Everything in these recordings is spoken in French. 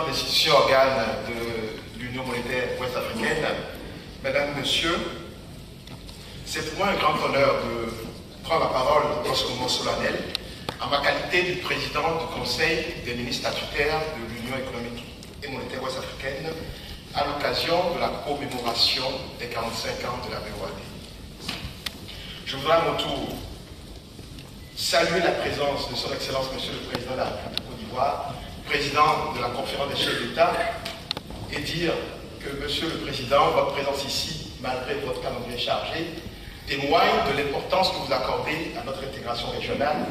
l'institution organe de l'Union monétaire ouest-africaine, Mesdames, Messieurs, c'est pour moi un grand honneur de prendre la parole dans ce moment solennel en ma qualité de président du Conseil des ministres statutaires de l'Union économique et monétaire ouest-africaine à l'occasion de la commémoration des 45 ans de la BOAD. Je voudrais à mon tour saluer la présence de son Excellence Monsieur le Président de la République de Côte d'Ivoire, président de la conférence des chefs d'État, et dire que Monsieur le Président, votre présence ici, malgré votre calendrier chargé, témoigne de l'importance que vous accordez à notre intégration régionale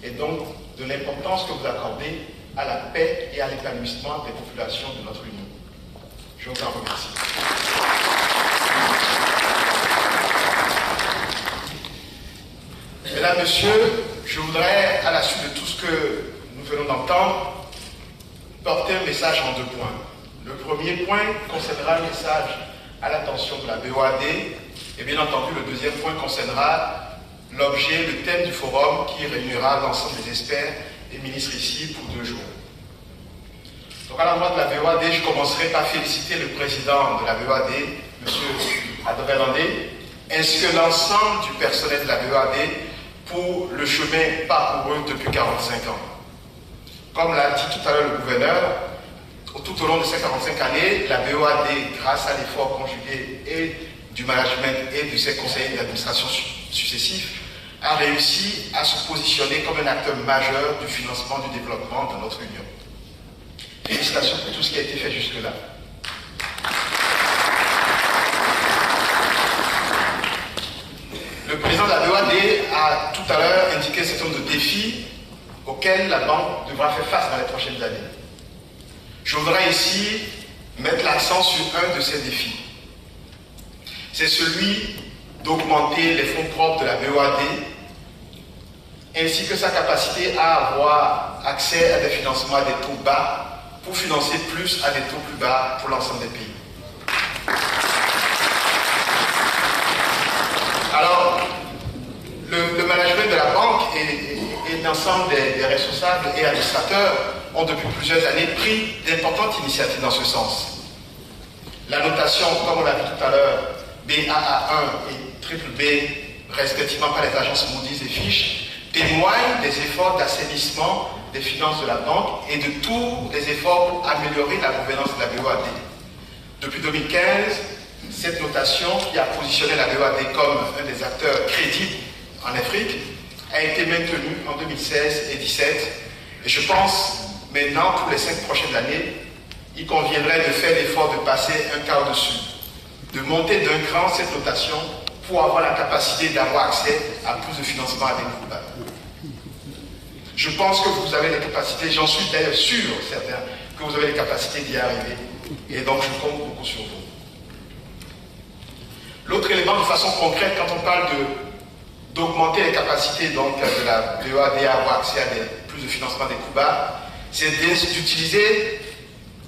et donc de l'importance que vous accordez à la paix et à l'épanouissement des populations de notre Union. Je vous en remercie. Mesdames, Messieurs, je voudrais, à la suite de tout ce que nous venons d'entendre, porter un message en 2 points. Le premier point concernera le message à l'attention de la BOAD, et bien entendu, le deuxième point concernera l'objet, le thème du forum qui réunira l'ensemble des experts et ministres ici pour 2 jours. Donc à l'endroit de la BOAD, je commencerai par féliciter le président de la BOAD, M. Adrien Landé, ainsi que l'ensemble du personnel de la BOAD pour le chemin parcouru depuis 45 ans. Comme l'a dit tout à l'heure le gouverneur, tout au long de ces 45 années, la BOAD, grâce à l'effort conjugué et du management et de ses conseillers d'administration successifs, a réussi à se positionner comme un acteur majeur du financement du développement de notre Union. Félicitations pour tout ce qui a été fait jusque-là. Le président de la BOAD a tout à l'heure indiqué un certain nombre de défis auxquels la banque devra faire face dans les prochaines années. Je voudrais ici mettre l'accent sur un de ces défis. C'est celui d'augmenter les fonds propres de la BOAD ainsi que sa capacité à avoir accès à des financements à des taux bas pour financer plus à des taux plus bas pour l'ensemble des pays. Alors, le management de la banque et l'ensemble des responsables et administrateurs ont depuis plusieurs années pris d'importantes initiatives dans ce sens. La notation, comme on l'a vu tout à l'heure, BAA1 et BBB, respectivement par les agences Moody's et Fitch, témoignent des efforts d'assainissement des finances de la banque et de tous les efforts pour améliorer la gouvernance de la BOAD. Depuis 2015, cette notation qui a positionné la BOAD comme un des acteurs crédibles en Afrique a été maintenue en 2016 et 2017. Et je pense maintenant, pour les 5 prochaines années, il conviendrait de faire l'effort de passer un quart au-dessus, de monter d'un cran cette notation pour avoir la capacité d'avoir accès à plus de financement à des coûts bas. Je pense que vous avez les capacités, j'en suis d'ailleurs sûr, certains, que vous avez les capacités d'y arriver. Et donc, je compte beaucoup sur vous. L'autre élément, de façon concrète, quand on parle d'augmenter les capacités donc, de la BOAD à avoir accès à plus de financement des coûts bas, c'est d'utiliser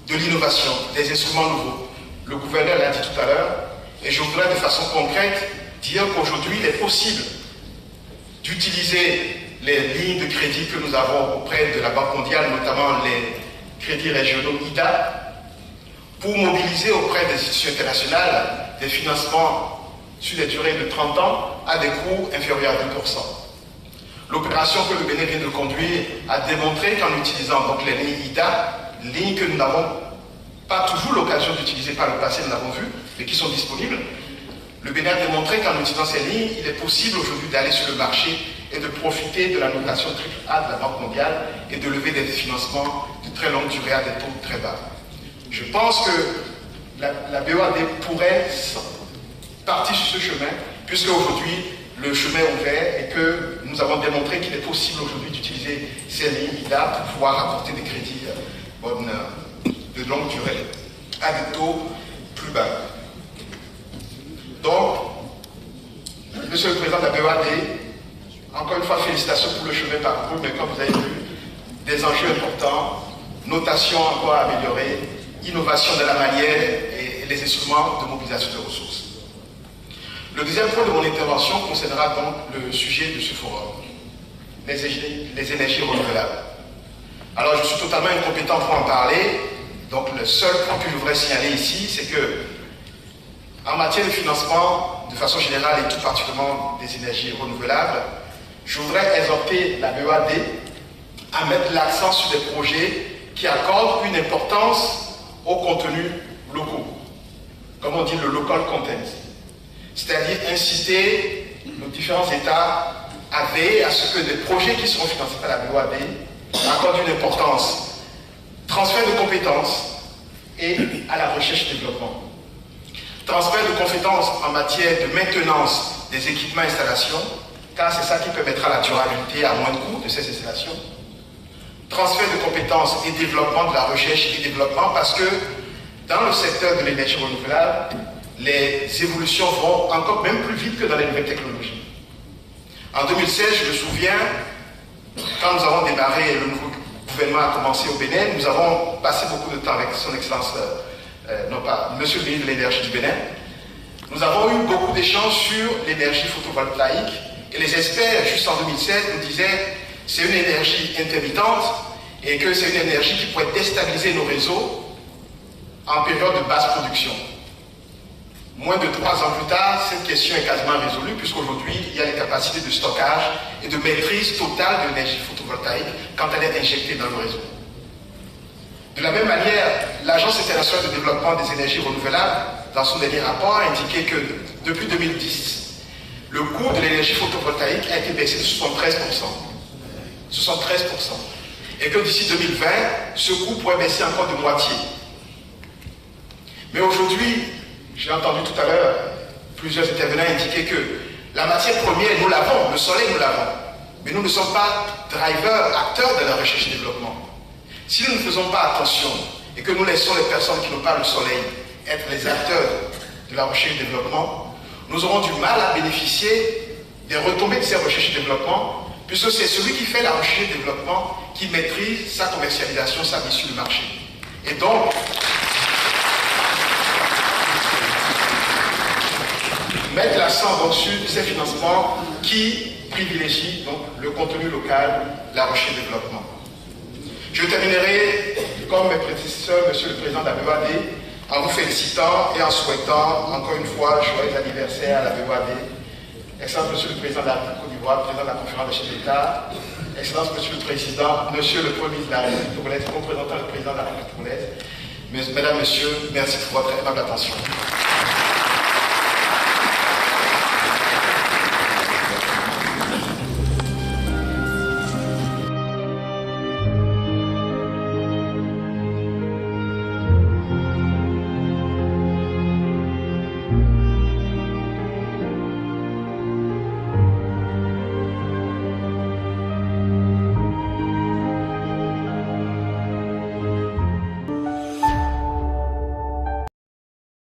de l'innovation, des instruments nouveaux. Le gouverneur l'a dit tout à l'heure, et je voudrais de façon concrète dire qu'aujourd'hui, il est possible d'utiliser les lignes de crédit que nous avons auprès de la Banque mondiale, notamment les crédits régionaux IDA, pour mobiliser auprès des institutions internationales des financements sur des durées de 30 ans à des coûts inférieurs à 10%. L'opération que le Bénin vient de conduire a démontré qu'en utilisant donc les lignes IDA, lignes que nous n'avons pas toujours l'occasion d'utiliser par le passé, nous l'avons vu, mais qui sont disponibles, le Bénin a démontré qu'en utilisant ces lignes, il est possible aujourd'hui d'aller sur le marché et de profiter de la notation AAA de la Banque mondiale et de lever des financements de très longue durée à des taux très bas. Je pense que la BOAD pourrait partir sur ce chemin, puisque aujourd'hui, le chemin est ouvert et que nous avons démontré qu'il est possible aujourd'hui d'utiliser ces lignes IDA pour pouvoir apporter des crédits de longue durée à des taux plus bas. Donc, Monsieur le Président de la BOAD, encore une fois, félicitations pour le chemin parcouru, mais comme vous avez vu, des enjeux importants, notation encore améliorée, innovation de la manière et les instruments de mobilisation de ressources. Le deuxième point de mon intervention concernera donc le sujet de ce forum, les énergies renouvelables. Alors je suis totalement incompétent pour en parler, Donc le seul point que je voudrais signaler ici, c'est que en matière de financement, de façon générale et tout particulièrement des énergies renouvelables, je voudrais exhorter la BEAD à mettre l'accent sur des projets qui accordent une importance aux contenus locaux, comme on dit le local content, c'est-à-dire inciter nos différents États à veiller à ce que des projets qui seront financés par la BEAD accordent une importance, transfert de compétences et à la recherche et développement. Transfert de compétences en matière de maintenance des équipements et installations, car c'est ça qui permettra la durabilité à moindre coût de ces installations. Transfert de compétences et développement de la recherche et développement, parce que dans le secteur de l'énergie renouvelable, les évolutions vont encore même plus vite que dans les nouvelles technologies. En 2016, je me souviens, quand nous avons démarré, le nouveau gouvernement a commencé au Bénin, nous avons passé beaucoup de temps avec son excellence, Monsieur le ministre de l'énergie du Bénin. Nous avons eu beaucoup d'échanges sur l'énergie photovoltaïque et les experts, juste en 2016, nous disaient c'est une énergie intermittente et que c'est une énergie qui pourrait déstabiliser nos réseaux en période de basse production. Moins de 3 ans plus tard, cette question est quasiment résolue puisqu'aujourd'hui, il y a les capacités de stockage et de maîtrise totale de l'énergie photovoltaïque quand elle est injectée dans le réseau. De la même manière, l'Agence internationale de développement des énergies renouvelables, dans son dernier rapport, a indiqué que depuis 2010, le coût de l'énergie photovoltaïque a été baissé de 73%. 73%. Et que d'ici 2020, ce coût pourrait baisser encore de moitié. Mais aujourd'hui, j'ai entendu tout à l'heure plusieurs intervenants indiquer que la matière première, nous l'avons, le soleil, nous l'avons. Mais nous ne sommes pas drivers, acteurs de la recherche et développement. Si nous ne faisons pas attention et que nous laissons les personnes qui n'ont pas le soleil être les acteurs de la recherche et développement, nous aurons du mal à bénéficier des retombées de ces recherches et développement, puisque c'est celui qui fait la recherche et développement qui maîtrise sa commercialisation, sa mise sur le marché. Et donc, mettre l'accent sur ces financements qui privilégient donc le contenu local, la recherche et développement. Je terminerai, comme mes prédécesseurs, Monsieur le Président de la BEAD, en vous félicitant et en souhaitant encore une fois joyeux anniversaire à la BEAD. Excellence Monsieur le Président de la République Côte d'Ivoire, Président de la Conférence des chefs d'État, Excellence Monsieur le Président, Monsieur le Premier ministre de la République togolaise, représentant le Président de la République togolaise. Mesdames, Messieurs, merci pour votre aimable attention.